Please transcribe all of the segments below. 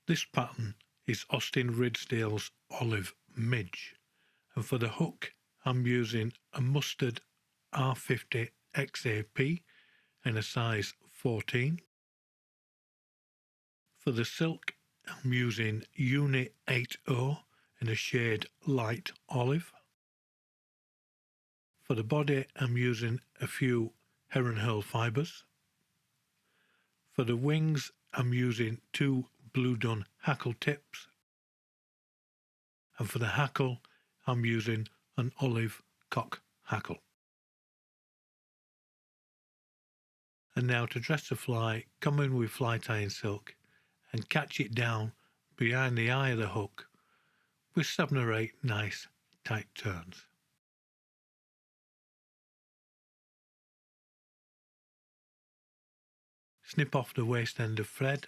This pattern is Austin Ridsdale's olive Midge, and for the hook I'm using a mustard R50 XAP in a size 14. For the silk I'm using Uni 80 in a shade light olive. For the body I'm using a few heron herl fibres. For the wings I'm using 2 blue dun hackle tips, and for the hackle I'm using an olive cock hackle. And now to dress the fly, come in with fly tying silk and catch it down behind the eye of the hook with 7 or 8 nice tight turns. Snip off the waist end of thread.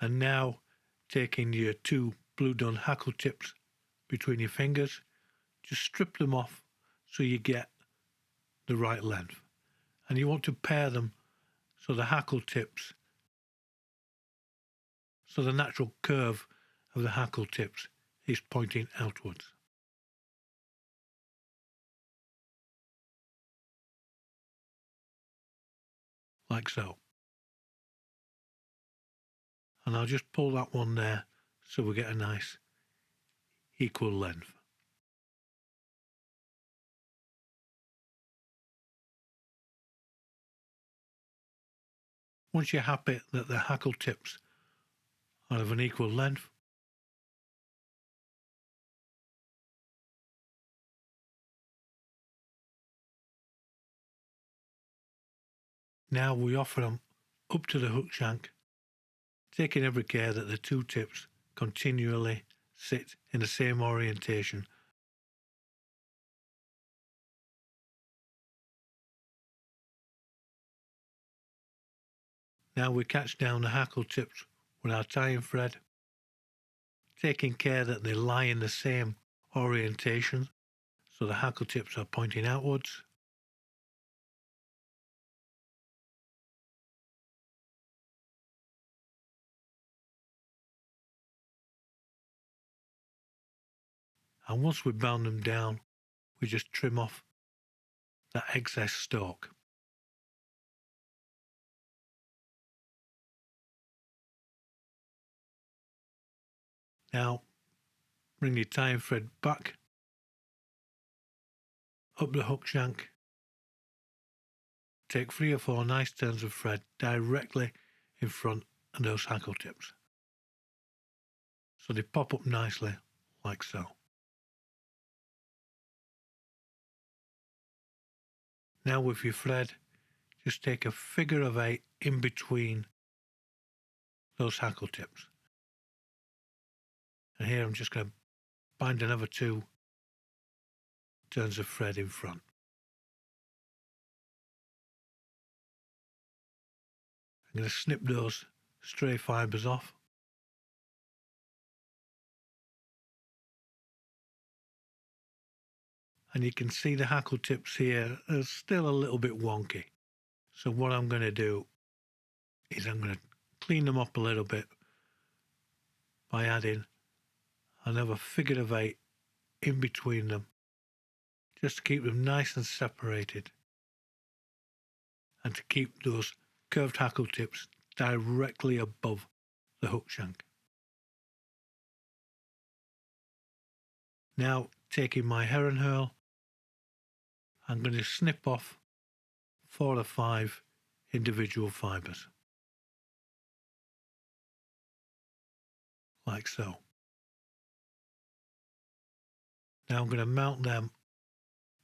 And now, taking your 2 blue dun hackle tips between your fingers, just strip them off so you get the right length. And you want to pair them so the hackle tips, so the natural curve of the hackle tips is pointing outwards. Like so. And I'll just pull that one there so we get a nice equal length. Once you're happy that the hackle tips are of an equal length, now we offer them up to the hook shank, taking every care that the 2 tips continually sit in the same orientation. Now we catch down the hackle tips with our tying thread, taking care that they lie in the same orientation so the hackle tips are pointing outwards. And once we've bound them down, we just trim off that excess stalk. Now bring your tying thread back up the hook shank, take 3 or 4 nice turns of thread directly in front of those hackle tips so they pop up nicely like so. Now with your thread, just take a figure of 8 in between those hackle tips. And here I'm just going to bind another 2 turns of thread in front. I'm going to snip those stray fibres off. And you can see the hackle tips here are still a little bit wonky. So what I'm going to do is I'm going to clean them up a little bit by adding another figure of 8 in between them, just to keep them nice and separated and to keep those curved hackle tips directly above the hook shank. Now, taking my heron herl, I'm going to snip off 4 or 5 individual fibres, like so. Now I'm going to mount them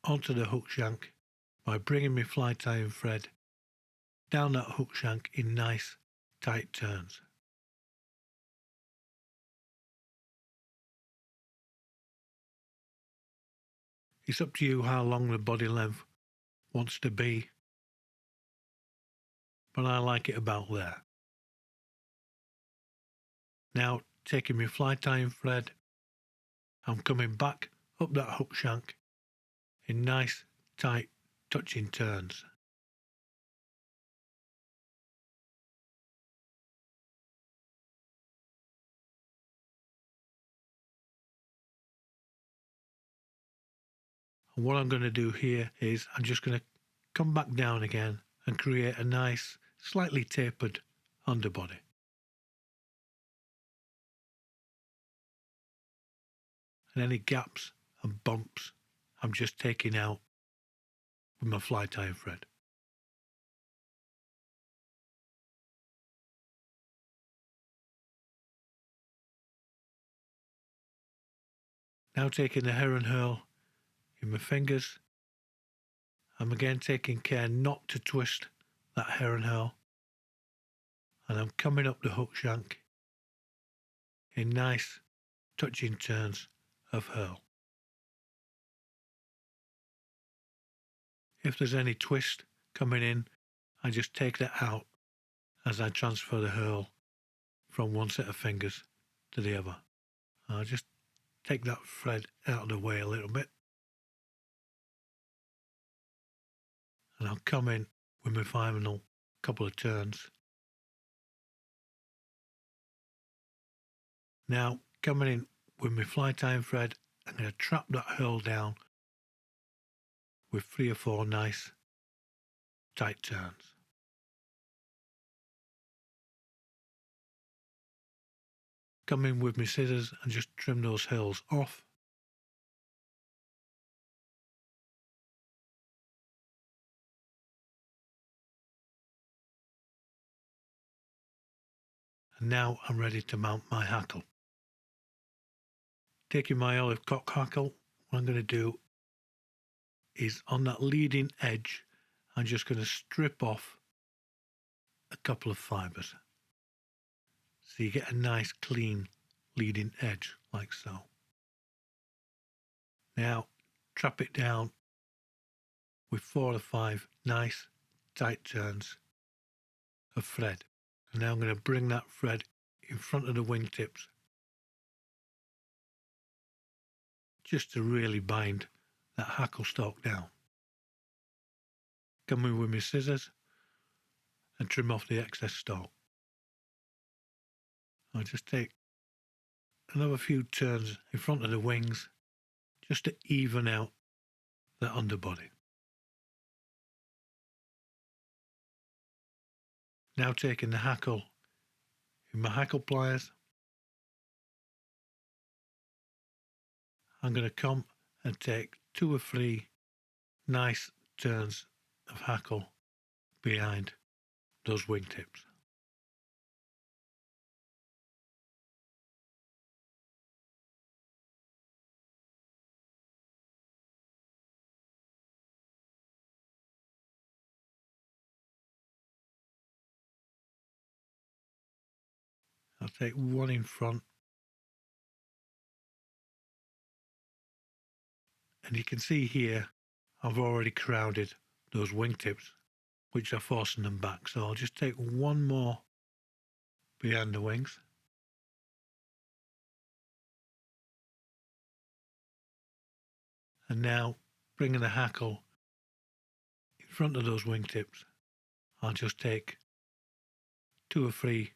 onto the hook shank by bringing my fly tying thread down that hook shank in nice tight turns. It's up to you how long the body length wants to be, but I like it about there. Now, taking my fly tying thread, I'm coming back up that hook shank in nice tight touching turns. And what I'm going to do here is I'm just going to come back down again and create a nice, slightly tapered underbody. And any gaps and bumps I'm just taking out with my fly tying thread. Now taking the heron herl in my fingers, I'm again taking care not to twist that heron herl, and I'm coming up the hook shank in nice touching turns of herl. If there's any twist coming in, I just take that out as I transfer the herl from one set of fingers to the other. I'll just take that thread out of the way a little bit, and I'll come in with my final couple of turns. Now coming in with my fly tying thread, I'm going to trap that herl down with 3 or 4 nice tight turns. Come in with my scissors and just trim those herls off. And now I'm ready to mount my hackle. Taking my olive cock hackle, what I'm going to do is on that leading edge, I'm just going to strip off a couple of fibres. So you get a nice clean leading edge like so. Now trap it down with 4 or 5 nice tight turns of thread. And now I'm going to bring that thread in front of the wingtips just to really bind that hackle stalk down. Come in with my scissors and trim off the excess stalk. I'll just take another few turns in front of the wings just to even out the underbody. Now taking the hackle in my hackle pliers, I'm going to come and take 2 or 3 nice turns of hackle behind those wingtips. I'll take 1 in front, and you can see here I've already crowded those wingtips, which are forcing them back. So I'll just take 1 more behind the wings. And now bringing the hackle in front of those wingtips, I'll just take 2 or 3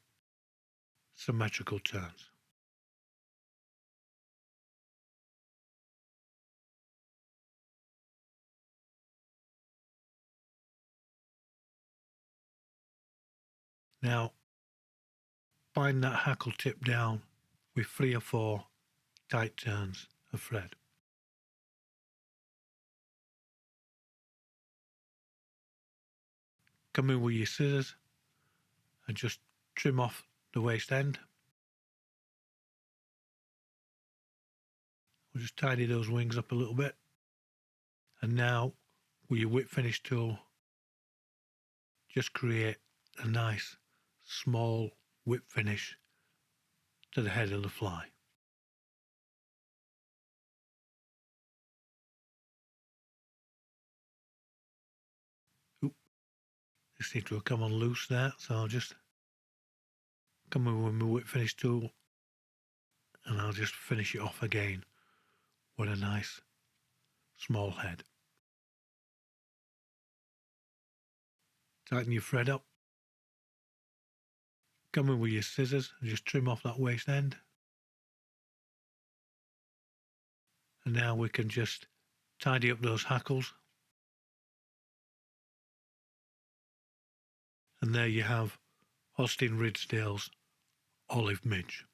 symmetrical turns. Now bind that hackle tip down with 3 or 4 tight turns of thread. Come in with your scissors and just trim off the waist end. We'll just tidy those wings up a little bit. And now with your whip finish tool, just create a nice small whip finish to the head of the fly. Oop, this seems to have come on loose there, so I'll just come in with my whip finish tool and I'll just finish it off again with a nice small head. Tighten your thread up. Come in with your scissors and just trim off that waist end. And now we can just tidy up those hackles. And there you have Austin Ridsdale's Olive Midge.